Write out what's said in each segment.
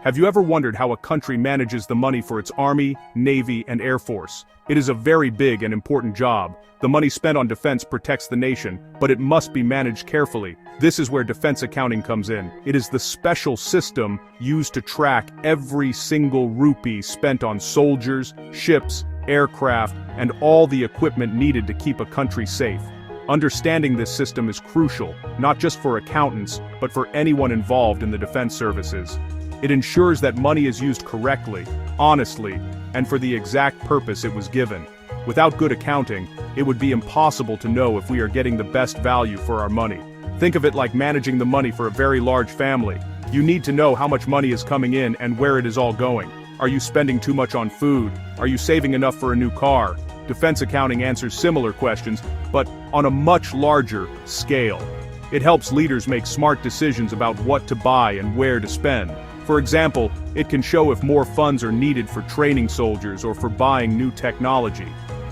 Have you ever wondered how a country manages the money for its army, navy, and air force? It is a very big and important job. The money spent on defense protects the nation, but it must be managed carefully. This is where defense accounting comes in. It is the special system used to track every single rupee spent on soldiers, ships, aircraft, and all the equipment needed to keep a country safe. Understanding this system is crucial, not just for accountants, but for anyone involved in the defense services. It ensures that money is used correctly, honestly, and for the exact purpose it was given. Without good accounting, it would be impossible to know if we are getting the best value for our money. Think of it like managing the money for a very large family. You need to know how much money is coming in and where it is all going. Are you spending too much on food? Are you saving enough for a new car? Defense accounting answers similar questions, but on a much larger scale. It helps leaders make smart decisions about what to buy and where to spend. For example, it can show if more funds are needed for training soldiers or for buying new technology.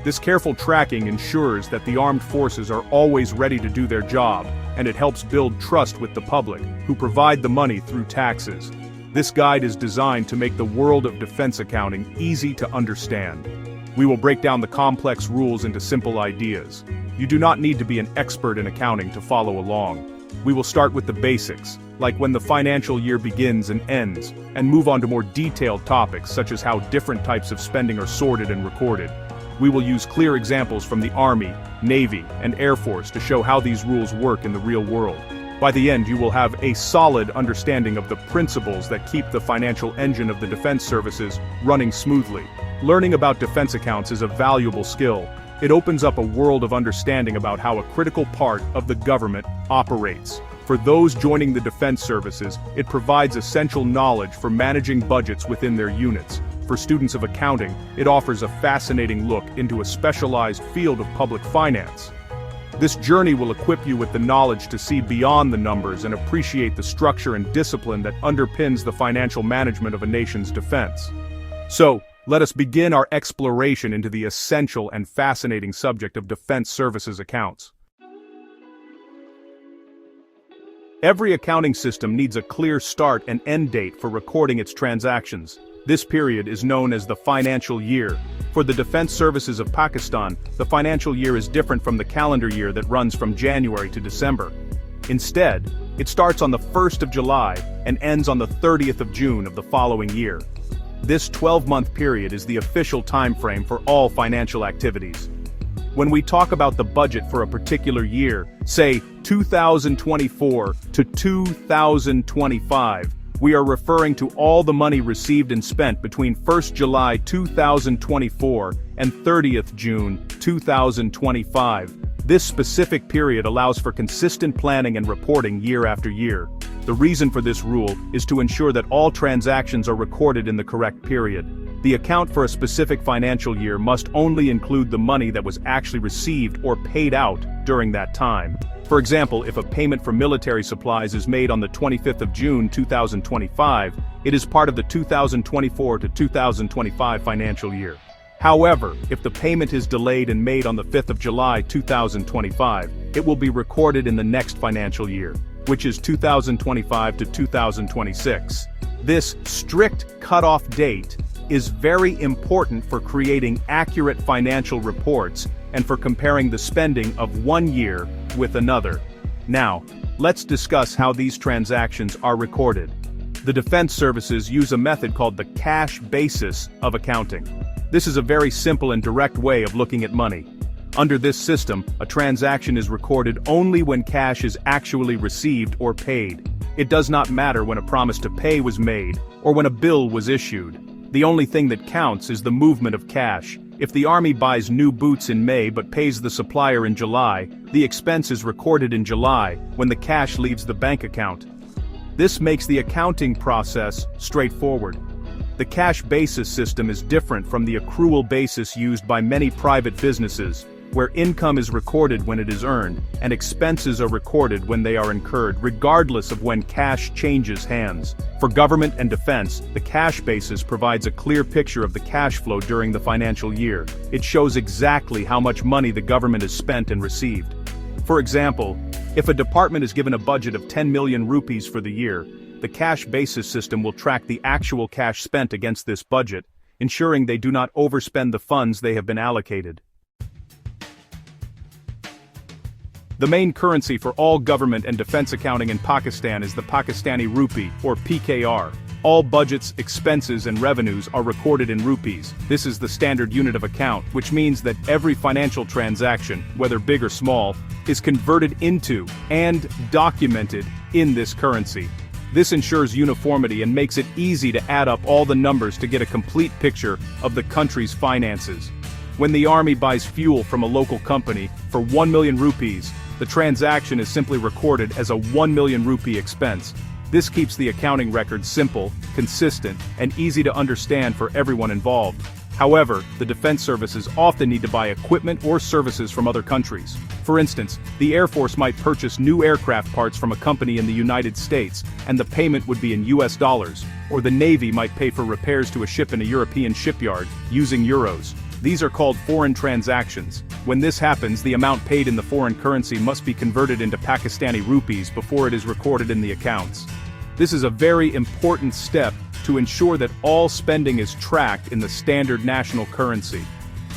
This careful tracking ensures that the armed forces are always ready to do their job, and it helps build trust with the public, who provide the money through taxes. This guide is designed to make the world of defense accounting easy to understand. We will break down the complex rules into simple ideas. You do not need to be an expert in accounting to follow along. We will start with the basics, like when the financial year begins and ends, and move on to more detailed topics such as how different types of spending are sorted and recorded. We will use clear examples from the Army, Navy, and Air Force to show how these rules work in the real world. By the end, you will have a solid understanding of the principles that keep the financial engine of the defense services running smoothly. Learning about defense accounts is a valuable skill. It opens up a world of understanding about how a critical part of the government operates. For those joining the defense services, it provides essential knowledge for managing budgets within their units. For students of accounting, it offers a fascinating look into a specialized field of public finance. This journey will equip you with the knowledge to see beyond the numbers and appreciate the structure and discipline that underpins the financial management of a nation's defense. So, let us begin our exploration into the essential and fascinating subject of defense services accounts. Every accounting system needs a clear start and end date for recording its transactions. This period is known as the financial year. For the defense services of Pakistan, the financial year is different from the calendar year that runs from January to December. Instead, it starts on the 1st of July and ends on the 30th of June of the following year. This 12-month period is the official time frame for all financial activities. When we talk about the budget for a particular year, say 2024 to 2025, we are referring to all the money received and spent between 1st July 2024 and 30th June 2025. This specific period allows for consistent planning and reporting year after year. The reason for this rule is to ensure that all transactions are recorded in the correct period. The account for a specific financial year must only include the money that was actually received or paid out during that time. For example, if a payment for military supplies is made on the 25th of June 2025, it is part of the 2024 to 2025 financial year. However, if the payment is delayed and made on the 5th of July 2025, it will be recorded in the next financial year, which is 2025 to 2026. This strict cutoff date is very important for creating accurate financial reports and for comparing the spending of one year with another. Now, let's discuss how these transactions are recorded. The defense services use a method called the cash basis of accounting. This is a very simple and direct way of looking at money. Under this system, a transaction is recorded only when cash is actually received or paid. It does not matter when a promise to pay was made or when a bill was issued. The only thing that counts is the movement of cash. If the army buys new boots in May but pays the supplier in July, the expense is recorded in July when the cash leaves the bank account. This makes the accounting process straightforward. The cash basis system is different from the accrual basis used by many private businesses, where income is recorded when it is earned, and expenses are recorded when they are incurred, regardless of when cash changes hands. For government and defense, the cash basis provides a clear picture of the cash flow during the financial year. It shows exactly how much money the government has spent and received. For example, if a department is given a budget of 10 million rupees for the year, the cash basis system will track the actual cash spent against this budget, ensuring they do not overspend the funds they have been allocated. The main currency for all government and defense accounting in Pakistan is the Pakistani rupee, or PKR. All budgets, expenses, and revenues are recorded in rupees. This is the standard unit of account, which means that every financial transaction, whether big or small, is converted into and documented in this currency. This ensures uniformity and makes it easy to add up all the numbers to get a complete picture of the country's finances. When the army buys fuel from a local company for 1 million rupees, the transaction is simply recorded as a 1 million rupee expense. This keeps the accounting record simple, consistent, and easy to understand for everyone involved. However, the defense services often need to buy equipment or services from other countries. For instance, the Air Force might purchase new aircraft parts from a company in the United States, and the payment would be in US dollars, or the Navy might pay for repairs to a ship in a European shipyard, using euros. These are called foreign transactions. When this happens, the amount paid in the foreign currency must be converted into Pakistani rupees before it is recorded in the accounts. This is a very important step to ensure that all spending is tracked in the standard national currency.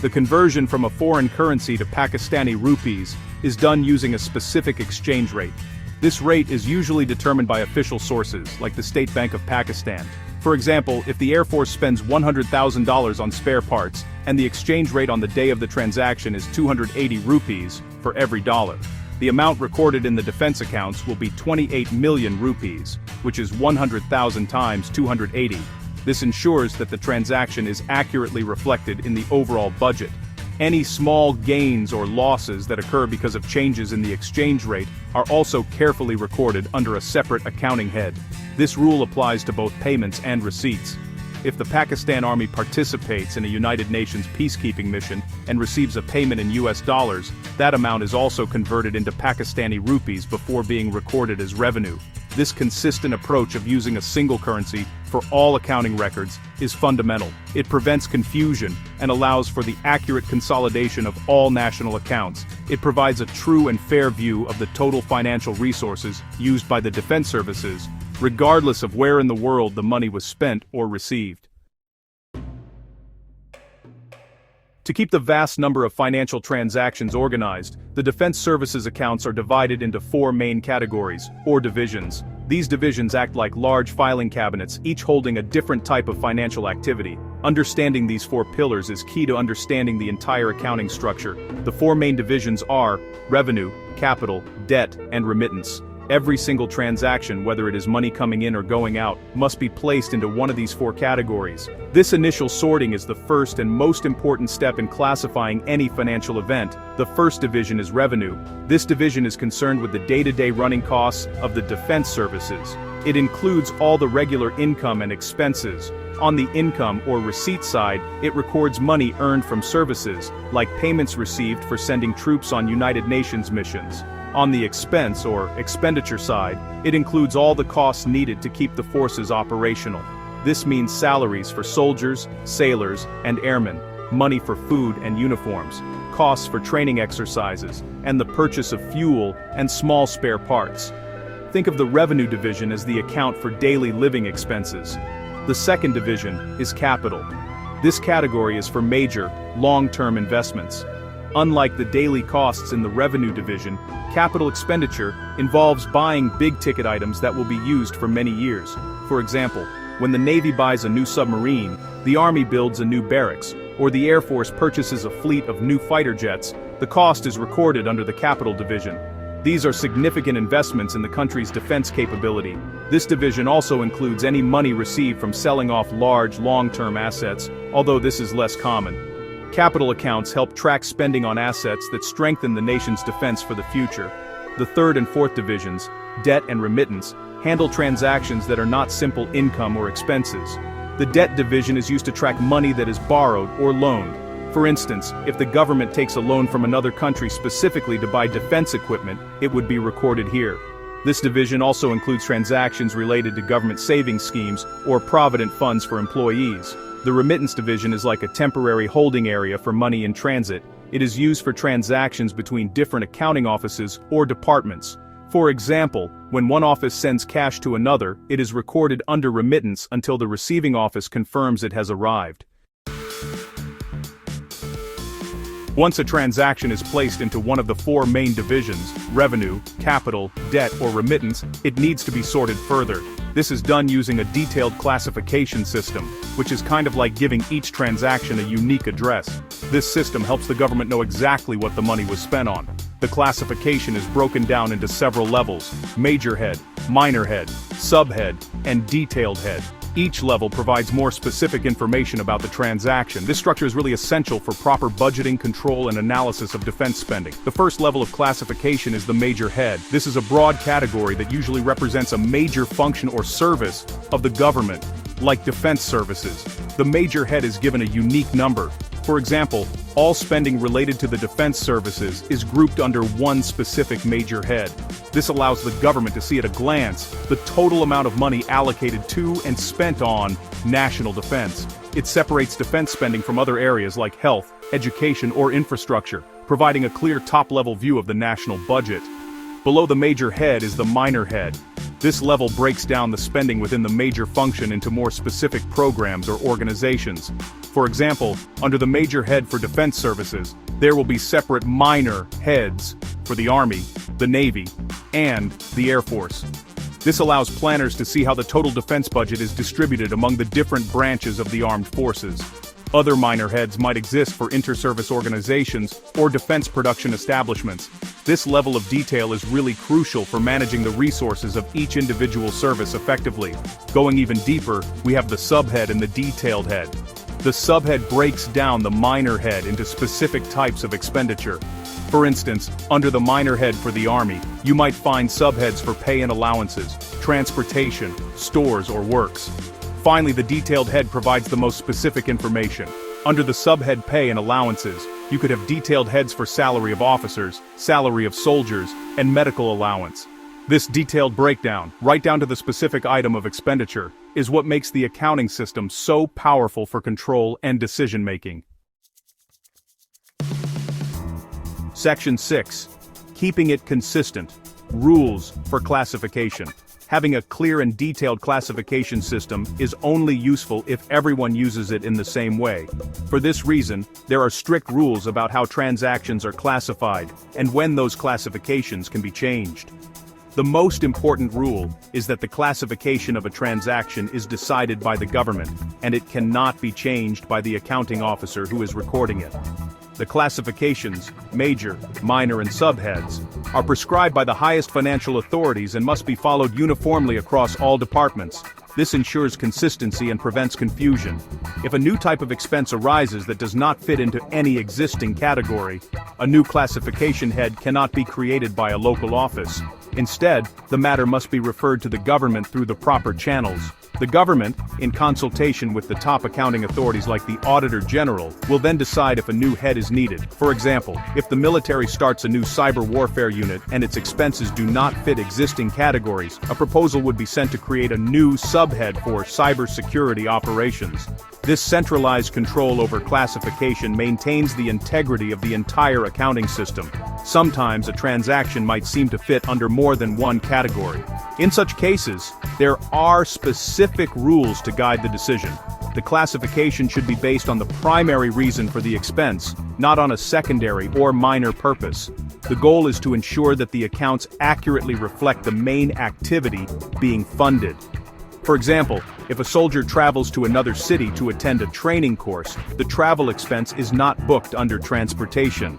The conversion from a foreign currency to Pakistani rupees is done using a specific exchange rate. This rate is usually determined by official sources, like the State Bank of Pakistan. For example, if the Air Force spends $100,000 on spare parts, and the exchange rate on the day of the transaction is 280 rupees for every dollar, the amount recorded in the defense accounts will be 28 million rupees, which is 100,000 times 280. This ensures that the transaction is accurately reflected in the overall budget. Any small gains or losses that occur because of changes in the exchange rate are also carefully recorded under a separate accounting head. This rule applies to both payments and receipts. If the Pakistan Army participates in a United Nations peacekeeping mission and receives a payment in US dollars, that amount is also converted into Pakistani rupees before being recorded as revenue. This consistent approach of using a single currency for all accounting records is fundamental. It prevents confusion and allows for the accurate consolidation of all national accounts. It provides a true and fair view of the total financial resources used by the defense services, regardless of where in the world the money was spent or received. To keep the vast number of financial transactions organized, the defense services accounts are divided into 4 main categories, or divisions. These divisions act like large filing cabinets, each holding a different type of financial activity. Understanding these 4 pillars is key to understanding the entire accounting structure. The 4 main divisions are revenue, capital, debt, and remittance. Every single transaction, whether it is money coming in or going out, must be placed into one of these 4 categories. This initial sorting is the first and most important step in classifying any financial event. The first division is revenue. This division is concerned with the day-to-day running costs of the defense services. It includes all the regular income and expenses. On the income or receipt side, it records money earned from services, like payments received for sending troops on United Nations missions. On the expense or expenditure side, it includes all the costs needed to keep the forces operational. This means salaries for soldiers, sailors, and airmen, money for food and uniforms, costs for training exercises, and the purchase of fuel and small spare parts. Think of the revenue division as the account for daily living expenses. The second division is capital. This category is for major, long-term investments. Unlike the daily costs in the revenue division, capital expenditure involves buying big-ticket items that will be used for many years. For example, when the Navy buys a new submarine, the Army builds a new barracks, or the Air Force purchases a fleet of new fighter jets, the cost is recorded under the capital division. These are significant investments in the country's defense capability. This division also includes any money received from selling off large, long-term assets, although this is less common. Capital accounts help track spending on assets that strengthen the nation's defense for the future. The third and fourth divisions, debt and remittance, handle transactions that are not simple income or expenses. The debt division is used to track money that is borrowed or loaned. For instance, if the government takes a loan from another country specifically to buy defense equipment, it would be recorded here. This division also includes transactions related to government savings schemes or provident funds for employees. The remittance division is like a temporary holding area for money in transit. It is used for transactions between different accounting offices or departments. For example, when one office sends cash to another, it is recorded under remittance until the receiving office confirms it has arrived. Once a transaction is placed into one of the four main divisions, revenue, capital, debt, or remittance, it needs to be sorted further. This is done using a detailed classification system, which is kind of like giving each transaction a unique address. This system helps the government know exactly what the money was spent on. The classification is broken down into several levels: major head, minor head, subhead, and detailed head. Each level provides more specific information about the transaction. This structure is really essential for proper budgeting, control, and analysis of defense spending. The first level of classification is the major head. This is a broad category that usually represents a major function or service of the government, like defense services. The major head is given a unique number. For example, all spending related to the defense services is grouped under one specific major head. This allows the government to see at a glance the total amount of money allocated to and spent on national defense. It separates defense spending from other areas like health, education, or infrastructure, providing a clear top-level view of the national budget. Below the major head is the minor head. This level breaks down the spending within the major function into more specific programs or organizations. For example, under the major head for defense services, there will be separate minor heads for the Army, the Navy, and the Air Force. This allows planners to see how the total defense budget is distributed among the different branches of the armed forces. Other minor heads might exist for inter-service organizations or defense production establishments. This level of detail is really crucial for managing the resources of each individual service effectively. Going even deeper, we have the subhead and the detailed head. The subhead breaks down the minor head into specific types of expenditure. For instance, under the minor head for the Army, you might find subheads for pay and allowances, transportation, stores, or works. Finally, the detailed head provides the most specific information. Under the subhead pay and allowances, you could have detailed heads for salary of officers, salary of soldiers, and medical allowance. This detailed breakdown, right down to the specific item of expenditure, is what makes the accounting system so powerful for control and decision-making. Section 6. Keeping it consistent. Rules for classification. Having a clear and detailed classification system is only useful if everyone uses it in the same way. For this reason, there are strict rules about how transactions are classified and when those classifications can be changed. The most important rule is that the classification of a transaction is decided by the government, and it cannot be changed by the accounting officer who is recording it. The classifications, major, minor, and subheads, are prescribed by the highest financial authorities and must be followed uniformly across all departments. This ensures consistency and prevents confusion. If a new type of expense arises that does not fit into any existing category, a new classification head cannot be created by a local office. Instead, the matter must be referred to the government through the proper channels. The government, in consultation with the top accounting authorities like the Auditor General, will then decide if a new head is needed. For example, if the military starts a new cyber warfare unit and its expenses do not fit existing categories, a proposal would be sent to create a new subhead for cybersecurity operations. This centralized control over classification maintains the integrity of the entire accounting system. Sometimes a transaction might seem to fit under more than one category. In such cases, there are specific rules to guide the decision. The classification should be based on the primary reason for the expense, not on a secondary or minor purpose. The goal is to ensure that the accounts accurately reflect the main activity being funded. For example, if a soldier travels to another city to attend a training course, the travel expense is not booked under transportation.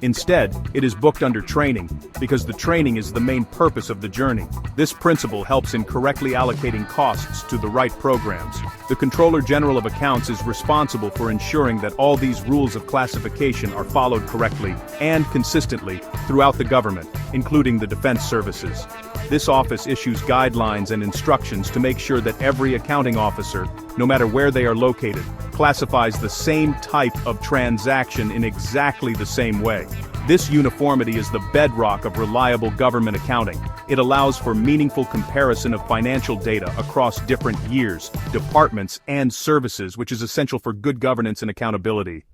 Instead, it is booked under training, because the training is the main purpose of the journey. This principle helps in correctly allocating costs to the right programs. The Controller General of Accounts is responsible for ensuring that all these rules of classification are followed correctly and consistently throughout the government, including the defense services. This office issues guidelines and instructions to make sure that every accounting officer, no matter where they are located, classifies the same type of transaction in exactly the same way. This uniformity is the bedrock of reliable government accounting. It allows for meaningful comparison of financial data across different years, departments, and services, which is essential for good governance and accountability.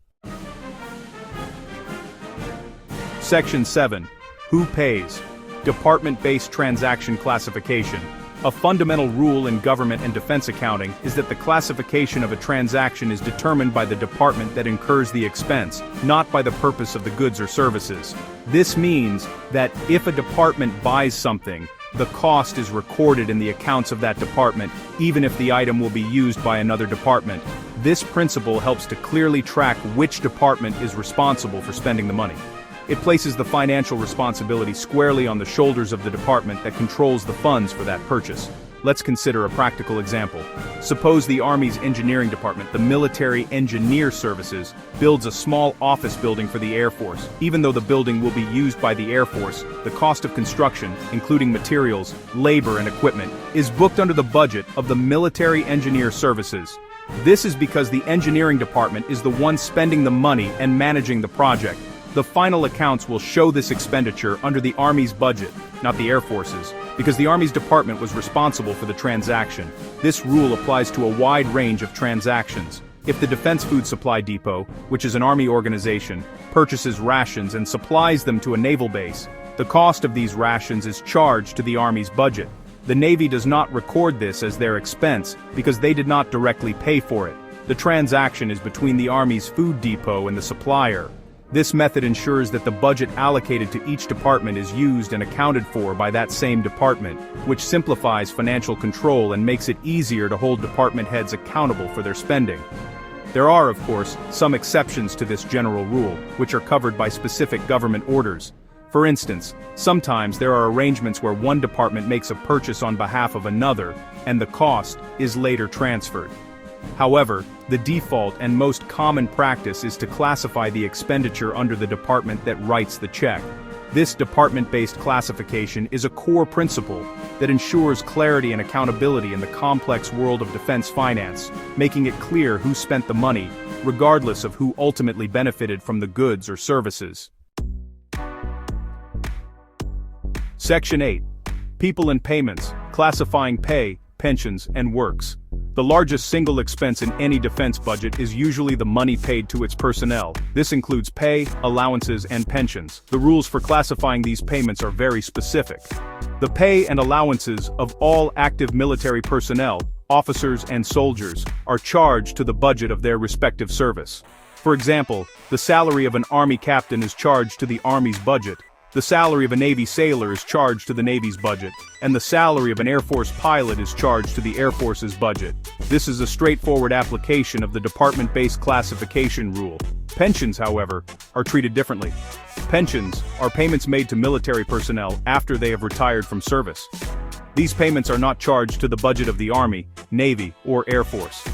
Section 7. Who pays? Department-based transaction classification. A fundamental rule in government and defense accounting is that the classification of a transaction is determined by the department that incurs the expense, not by the purpose of the goods or services. This means that if a department buys something, the cost is recorded in the accounts of that department, even if the item will be used by another department. This principle helps to clearly track which department is responsible for spending the money. It places the financial responsibility squarely on the shoulders of the department that controls the funds for that purchase. Let's consider a practical example. Suppose the Army's engineering department, the Military Engineer Services, builds a small office building for the Air Force. Even though the building will be used by the Air Force, the cost of construction, including materials, labor, and equipment, is booked under the budget of the Military Engineer Services. This is because the engineering department is the one spending the money and managing the project. The final accounts will show this expenditure under the Army's budget, not the Air Force's, because the Army's department was responsible for the transaction. This rule applies to a wide range of transactions. If the Defense Food Supply Depot, which is an Army organization, purchases rations and supplies them to a naval base, the cost of these rations is charged to the Army's budget. The Navy does not record this as their expense because they did not directly pay for it. The transaction is between the Army's food depot and the supplier. This method ensures that the budget allocated to each department is used and accounted for by that same department, which simplifies financial control and makes it easier to hold department heads accountable for their spending. There are, of course, some exceptions to this general rule, which are covered by specific government orders. For instance, sometimes there are arrangements where one department makes a purchase on behalf of another, and the cost is later transferred. However, the default and most common practice is to classify the expenditure under the department that writes the check. This department-based classification is a core principle that ensures clarity and accountability in the complex world of defense finance, making it clear who spent the money, regardless of who ultimately benefited from the goods or services. Section 8. People and payments, classifying pay, pensions, and works. The largest single expense in any defense budget is usually the money paid to its personnel. This includes pay, allowances, and pensions. The rules for classifying these payments are very specific. The pay and allowances of all active military personnel, officers and soldiers, are charged to the budget of their respective service. For example, the salary of an Army captain is charged to the Army's budget. The salary of a Navy sailor is charged to the Navy's budget, and the salary of an Air Force pilot is charged to the Air Force's budget. This is a straightforward application of the department-based classification rule. Pensions, however, are treated differently. Pensions are payments made to military personnel after they have retired from service. These payments are not charged to the budget of the Army, Navy, or Air Force.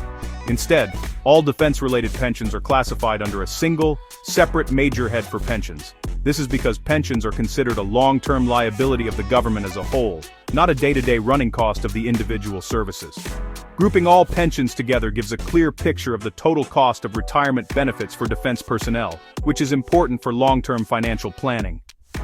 Instead, all defense-related pensions are classified under a single, separate major head for pensions. This is because pensions are considered a long-term liability of the government as a whole, not a day-to-day running cost of the individual services. Grouping all pensions together gives a clear picture of the total cost of retirement benefits for defense personnel, which is important for long-term financial planning.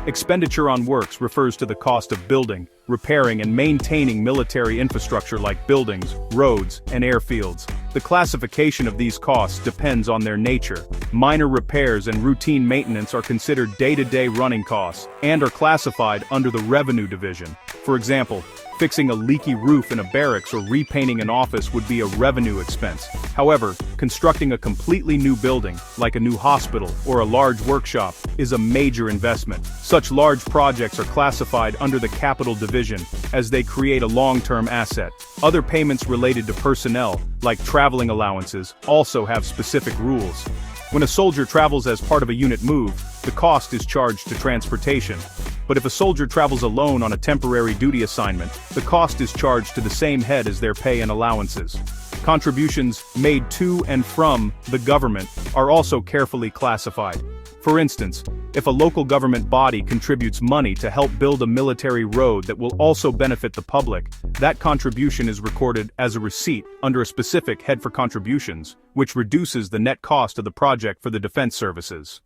Expenditure on works refers to the cost of building, repairing, and maintaining military infrastructure like buildings, roads, and airfields. The classification of these costs depends on their nature. Minor repairs and routine maintenance are considered day-to-day running costs and are classified under the Revenue Division. For example, fixing a leaky roof in a barracks or repainting an office would be a revenue expense. However, constructing a completely new building, like a new hospital or a large workshop, is a major investment. Such large projects are classified under the Capital Division, as they create a long-term asset. Other payments related to personnel, like traveling allowances, also have specific rules. When a soldier travels as part of a unit move, the cost is charged to transportation. But if a soldier travels alone on a temporary duty assignment, the cost is charged to the same head as their pay and allowances. Contributions made to and from the government are also carefully classified. For instance, if a local government body contributes money to help build a military road that will also benefit the public, that contribution is recorded as a receipt under a specific head for contributions, which reduces the net cost of the project for the defense services.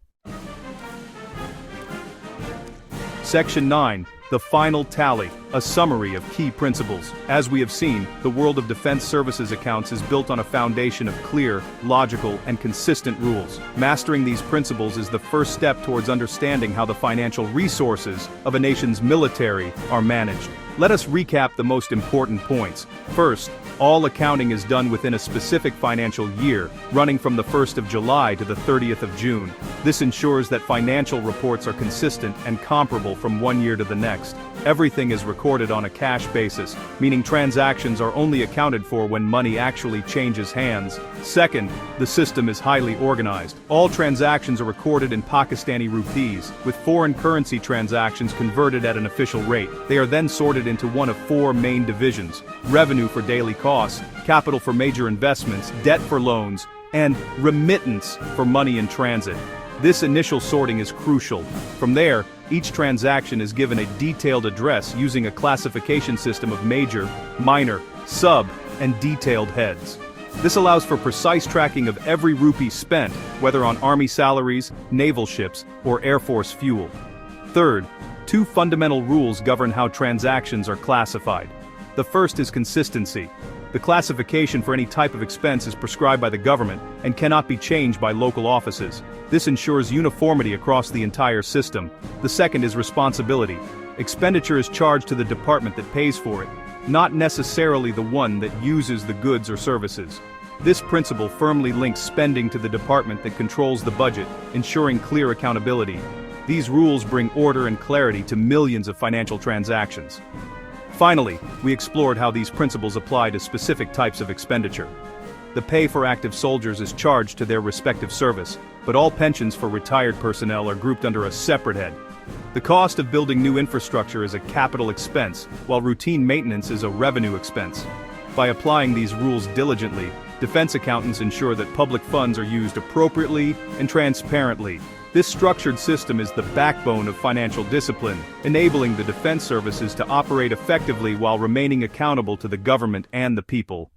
Section 9. The final tally, a summary of key principles. As we have seen, the world of defense services accounts is built on a foundation of clear, logical, and consistent rules. Mastering these principles is the first step towards understanding how the financial resources of a nation's military are managed. Let us recap the most important points. First, all accounting is done within a specific financial year, running from the 1st of July to the 30th of June. This ensures that financial reports are consistent and comparable from one year to the next. Everything is recorded on a cash basis, meaning transactions are only accounted for when money actually changes hands. Second, the system is highly organized. All transactions are recorded in Pakistani rupees, with foreign currency transactions converted at an official rate. They are then sorted into one of four main divisions: revenue for daily costs, capital for major investments, debt for loans, and remittance for money in transit. This initial sorting is crucial. From there, each transaction is given a detailed address using a classification system of major, minor, sub, and detailed heads. This allows for precise tracking of every rupee spent, whether on army salaries, naval ships, or Air Force fuel. Third, two fundamental rules govern how transactions are classified. The first is consistency. The classification for any type of expense is prescribed by the government and cannot be changed by local offices. This ensures uniformity across the entire system. The second is responsibility. Expenditure is charged to the department that pays for it, not necessarily the one that uses the goods or services. This principle firmly links spending to the department that controls the budget, ensuring clear accountability. These rules bring order and clarity to millions of financial transactions. Finally, we explored how these principles apply to specific types of expenditure. The pay for active soldiers is charged to their respective service, but all pensions for retired personnel are grouped under a separate head. The cost of building new infrastructure is a capital expense, while routine maintenance is a revenue expense. By applying these rules diligently, defense accountants ensure that public funds are used appropriately and transparently. This structured system is the backbone of financial discipline, enabling the defense services to operate effectively while remaining accountable to the government and the people.